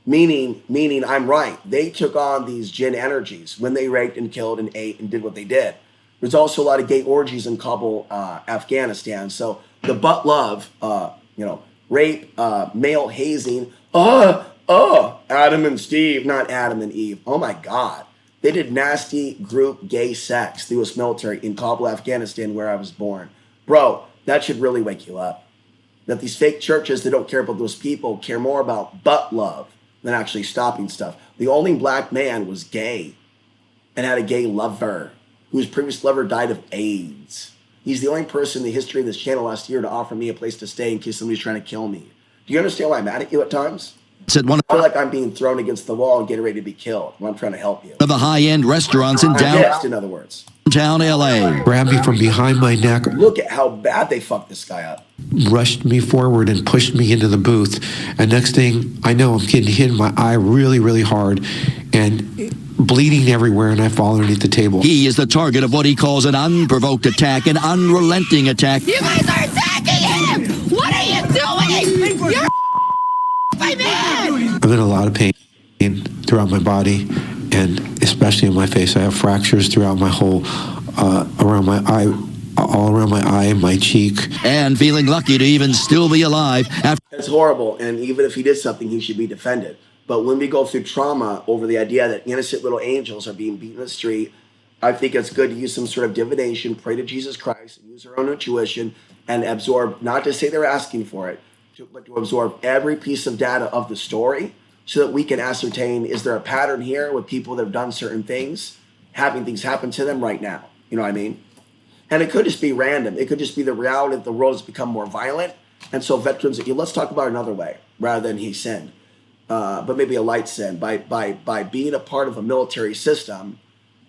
Meaning I'm right. They took on these jinn energies when they raped and killed and ate and did what they did. There's also a lot of gay orgies in Kabul, Afghanistan. So the butt love, rape, male hazing. Adam and Steve, not Adam and Eve. Oh my God. They did nasty group gay sex, the U.S. military, in Kabul, Afghanistan, where I was born. Bro, that should really wake you up. That these fake churches that don't care about those people care more about butt love than actually stopping stuff. The only black man was gay and had a gay lover whose previous lover died of AIDS. He's the only person in the history of this channel last year to offer me a place to stay in case somebody's trying to kill me. Do you understand why I'm mad at you at times? I feel like I'm being thrown against the wall and getting ready to be killed when I'm trying to help you. Of the high-end restaurants in in other words. Downtown LA. Grabbed me from behind my neck. Look at how bad they fucked this guy up. Rushed me forward and pushed me into the booth. And next thing I know, I'm getting hit in my eye really, really hard and bleeding everywhere, and I fall underneath the table. He is the target of what he calls an unprovoked attack, an unrelenting attack. You guys are attacking him! What are you doing? You're my man! I'm in a lot of pain throughout my body, and especially in my face. I have fractures throughout my whole, around my eye, all around my eye and my cheek. And feeling lucky to even still be alive. It's horrible, and even if he did something, he should be defended. But when we go through trauma over the idea that innocent little angels are being beaten in the street, I think it's good to use some sort of divination, pray to Jesus Christ, and use our own intuition, and absorb, not to say they're asking for it, but to absorb every piece of data of the story so that we can ascertain, is there a pattern here with people that have done certain things, having things happen to them right now? You know what I mean? And it could just be random. It could just be the reality that the world has become more violent. And so veterans, let's talk about it another way, rather than he sinned. But maybe a light sin, by being a part of a military system,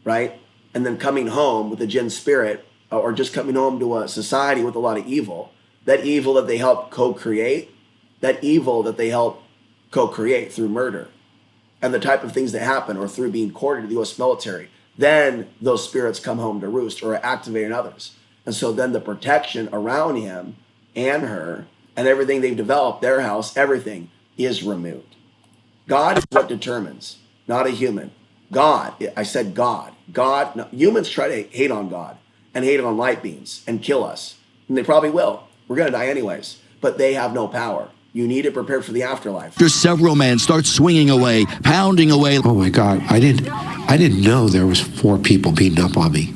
right? And then coming home with a jinn spirit, or just coming home to a society with a lot of evil, that evil that they help co-create through murder and the type of things that happen, or through being courted to the U.S. military, then those spirits come home to roost or activate in others. And so then the protection around him and her and everything they've developed, their house, everything is removed. God is what determines, not a human. God, I said God. God, no, humans try to hate on God and hate on light beings and kill us. And they probably will. We're going to die anyways. But they have no power. You need to prepare for the afterlife. After several men start swinging away, pounding away. Oh my God, I didn't know there was 4 people beating up on me.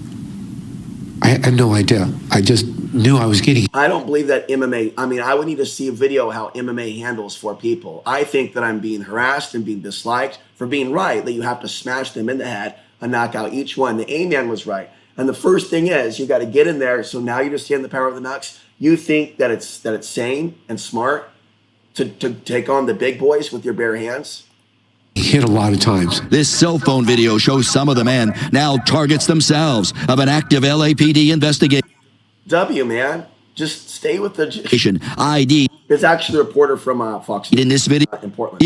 I had no idea. I just knew I was getting. I don't believe that MMA, I would need to see a video how MMA handles 4 people. I think that I'm being harassed and being disliked for being right, that you have to smash them in the head and knock out each one. The A-man was right. And the first thing is, you got to get in there. So now you understand the power of the Nux. You think that it's sane and smart to take on the big boys with your bare hands? Hit a lot of times. This cell phone video shows some of the men now targets themselves of an active LAPD investigation. Man, just stay with the ID. It's actually a reporter from Fox in this video in Portland.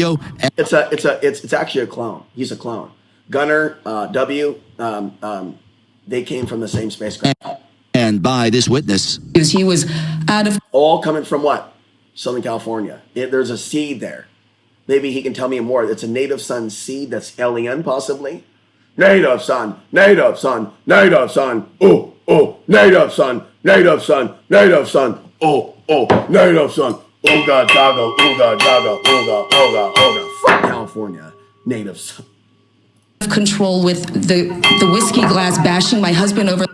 It's actually a clone. He's a clone. Gunner, they came from the same spacecraft. And by this witness, Because he was out of all coming from what? Southern California. There's a seed there. Maybe he can tell me more. It's a native son seed that's alien, possibly. Native son, native son, native son. Oh, native son, native son, native son. Oh, native son. Ooga dogga, ooga dogga, ooga, ooga, ooga. Fuck California, native son. control with the whiskey glass bashing my husband over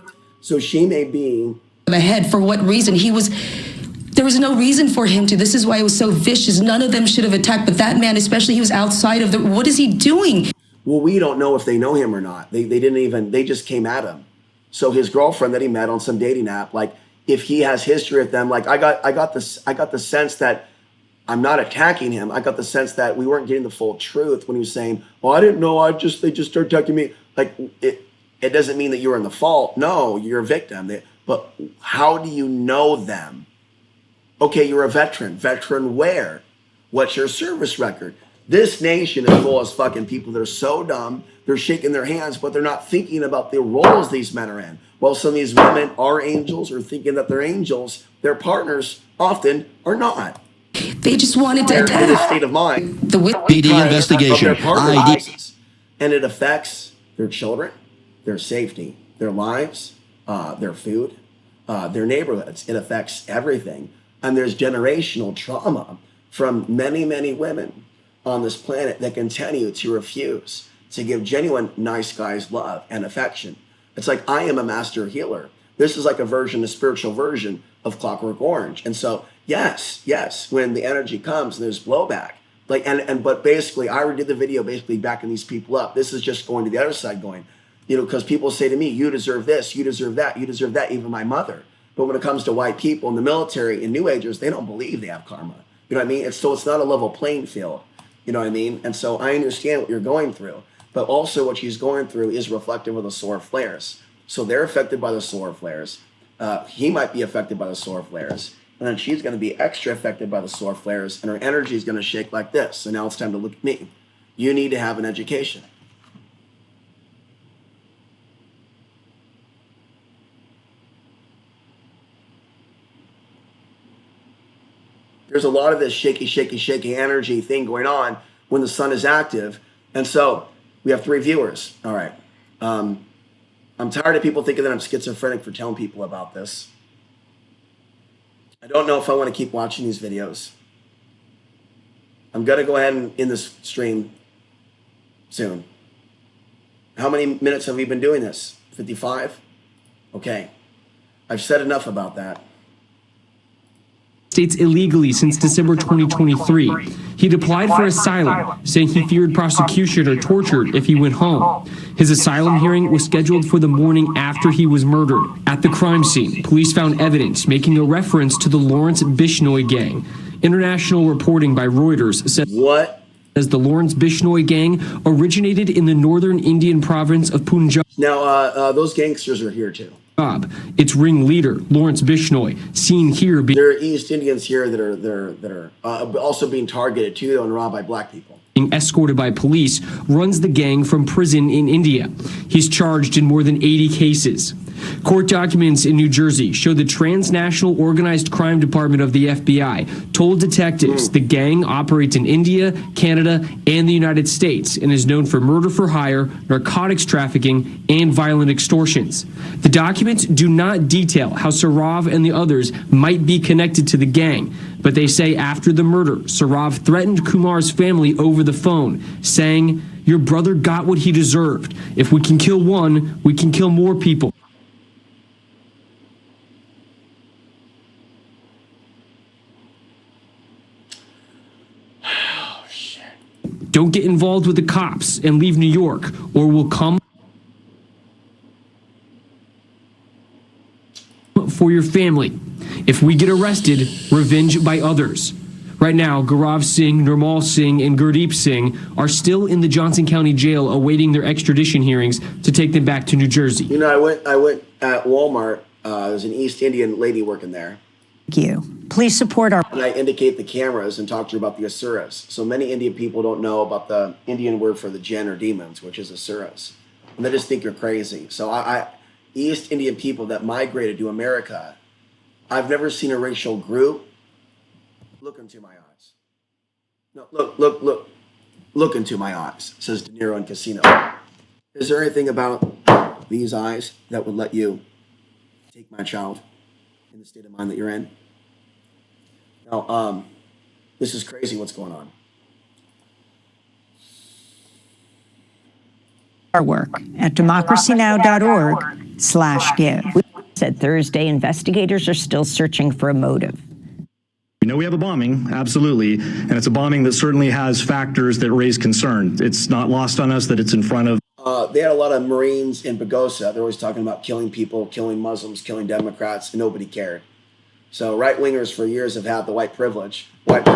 So she may be the head. For what reason? There was no reason for him to. This is why it was so vicious. None of them should have attacked, but that man especially, he was outside of what is he doing? Well, we don't know if they know him or not. They just came at him. So his girlfriend that he met on some dating app, like if he has history with them, like I got the sense that I'm not attacking him. I got the sense that we weren't getting the full truth when he was saying, "Oh, I didn't know. They just started attacking me." Like it doesn't mean that you're in the fault. No, you're a victim. But how do you know them? Okay, you're a veteran. Veteran where? What's your service record? This nation is full of fucking people that are so dumb, they're shaking their hands, but they're not thinking about the roles these men are in. Well, some of these women are angels or thinking that they're angels. Their partners often are not. They just wanted to attack. In a state of mind. The PD investigation. ID. And it affects their children, their safety, their lives, their food, their neighborhoods. It affects everything. And there's generational trauma from many, many women on this planet that continue to refuse to give genuine nice guys love and affection. It's like, I am a master healer. This is like a spiritual version of Clockwork Orange. And so, yes, when the energy comes and there's blowback, but basically, I already did the video basically backing these people up. This is just going to the other side going, because people say to me, you deserve this, you deserve that, you deserve that, even my mother. But when it comes to white people in the military and New Agers, they don't believe they have karma. You know what I mean? It's not a level playing field. You know what I mean? And so I understand what you're going through, but also what she's going through is reflective of the solar flares. So they're affected by the solar flares. He might be affected by the solar flares. And then she's going to be extra affected by the solar flares, and her energy is going to shake like this. So now it's time to look at me. You need to have an education. There's a lot of this shaky energy thing going on when the sun is active. And so we have 3 viewers. All right. I'm tired of people thinking that I'm schizophrenic for telling people about this. I don't know if I want to keep watching these videos. I'm going to go ahead and end this stream soon. How many minutes have we been doing this? 55? Okay. I've said enough about that. States illegally since December 2023. He'd applied for asylum, saying he feared prosecution or torture if he went home. His asylum hearing was scheduled for the morning after he was murdered. At the crime scene, police found evidence making a reference to the Lawrence Bishnoi gang. International reporting by Reuters says the Lawrence Bishnoi gang originated in the northern Indian province of Punjab. Now, those gangsters are here too. Its ringleader, Lawrence Bishnoi, seen here. There are East Indians here that are also being targeted too and robbed by black people. Being escorted by police, runs the gang from prison in India. He's charged in more than 80 cases. Court documents in New Jersey show the transnational organized crime department of the FBI told detectives the gang operates in India, Canada, and the United States and is known for murder for hire, narcotics trafficking, and violent extortions. The documents do not detail how Sarav and the others might be connected to the gang, but they say after the murder, Sarav threatened Kumar's family over the phone, saying, "Your brother got what he deserved. If we can kill one, we can kill more people." Don't get involved with the cops and leave New York, or we'll come for your family. If we get arrested, revenge by others. Right now, Gaurav Singh, Nirmal Singh, and Gurdeep Singh are still in the Johnson County Jail awaiting their extradition hearings to take them back to New Jersey. You know, I went at Walmart. There's an East Indian lady working there. Thank you. Please support our... And I indicate the cameras and talk to her about the asuras. So many Indian people don't know about the Indian word for the jinn or demons, which is asuras. And they just think you're crazy. So East Indian people that migrated to America, I've never seen a racial group. Look into my eyes. No, look into my eyes, says De Niro in Casino. Is there anything about these eyes that would let you take my child in the state of mind that you're in? Now, this is crazy what's going on. Our work at democracynow.org/give. Said Thursday investigators are still searching for a motive. We know we have a bombing, absolutely, and it's a bombing that certainly has factors that raise concern. It's not lost on us that it's in front of. They had a lot of Marines in Pagosa. They're always talking about killing people, killing Muslims, killing Democrats, and nobody cared. So right-wingers for years have had the white privilege, just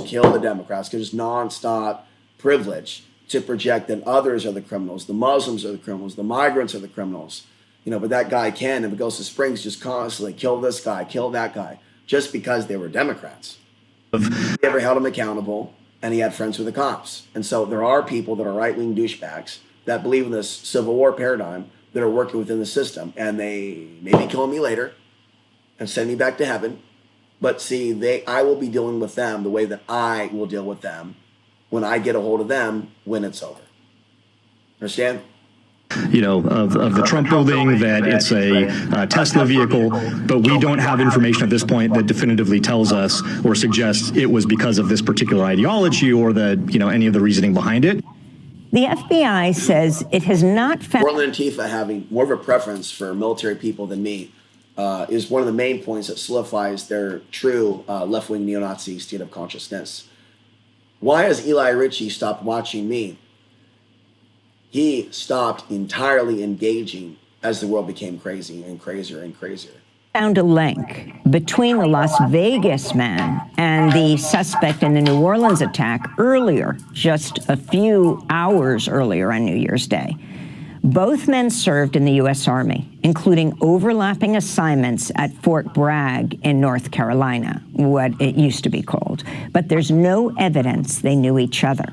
kill the Democrats, because it's nonstop privilege to project that others are the criminals, the Muslims are the criminals, the migrants are the criminals. You know, but that guy Ken in Pagosa Springs just constantly kill this guy, kill that guy, just because they were Democrats. He never held him accountable, and he had friends with the cops. And so there are people that are right-wing douchebags that believe in this Civil War paradigm that are working within the system, and they maybe kill me later and send me back to heaven. But see, I will be dealing with them the way that I will deal with them when I get a hold of them when it's over. Understand? You know, of the Trump building, that it's a Tesla vehicle, but we don't have information at this point that definitively tells us or suggests it was because of this particular ideology or any of the reasoning behind it. The FBI says it has not found... Portland Antifa having more of a preference for military people than me is one of the main points that solidifies their true left-wing neo-Nazi state of consciousness. Why has Eli Ritchie stopped watching me? He stopped entirely engaging as the world became crazy and crazier and crazier. Found a link between the Las Vegas man and the suspect in the New Orleans attack earlier, just a few hours earlier on New Year's Day. Both men served in the U.S. Army, including overlapping assignments at Fort Bragg in North Carolina, what it used to be called. But there's no evidence they knew each other.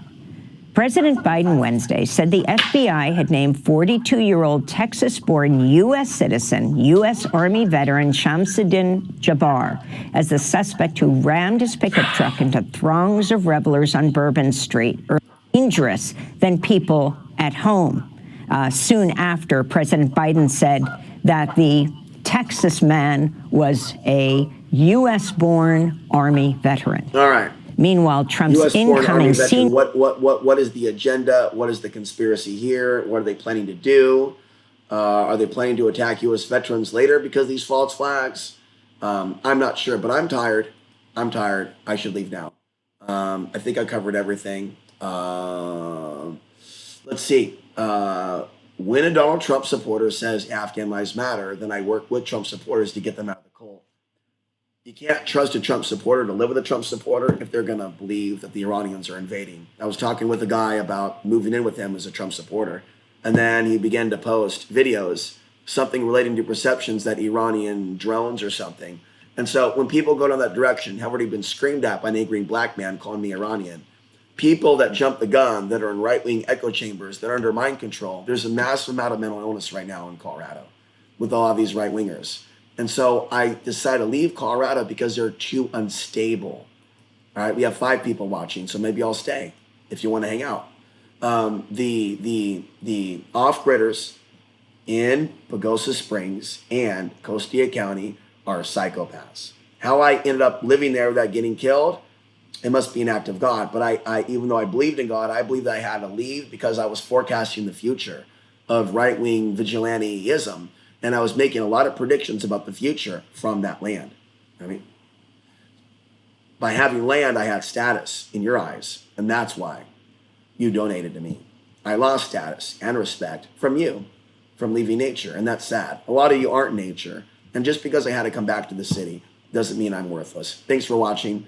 President Biden Wednesday said the FBI had named 42-year-old Texas-born U.S. citizen, U.S. Army veteran Shamsuddin Jabbar as the suspect who rammed his pickup truck into throngs of revelers on Bourbon Street, more dangerous than people at home. Soon after, President Biden said that the Texas man was a U.S.-born Army veteran. All right. Meanwhile, Trump's incoming senior... What is the agenda? What is the conspiracy here? What are they planning to do? Are they planning to attack U.S. veterans later because of these false flags? I'm not sure, but I'm tired. I'm tired. I should leave now. I think I covered everything. Let's see. When a Donald Trump supporter says Afghan lives matter, then I work with Trump supporters to get them out of the cold. You can't trust a Trump supporter to live with a Trump supporter if they're going to believe that the Iranians are invading. I was talking with a guy about moving in with him as a Trump supporter, and then he began to post videos, something relating to perceptions that Iranian drones or something. And so when people go down that direction, have already been screamed at by an angry black man calling me Iranian. People that jump the gun, that are in right-wing echo chambers, that are under mind control. There's a massive amount of mental illness right now in Colorado with all of these right-wingers. And so I decided to leave Colorado because they're too unstable. All right, we have 5 people watching, so maybe I'll stay if you want to hang out. The off-gridders in Pagosa Springs and Costilla County are psychopaths. How I ended up living there without getting killed, it must be an act of God. But I even though I believed in God, I believed that I had to leave because I was forecasting the future of right-wing vigilanteism. And I was making a lot of predictions about the future from that land. I mean, by having land, I had status in your eyes. And that's why you donated to me. I lost status and respect from you, from leaving nature. And that's sad. A lot of you aren't nature. And just because I had to come back to the city, doesn't mean I'm worthless. Thanks for watching.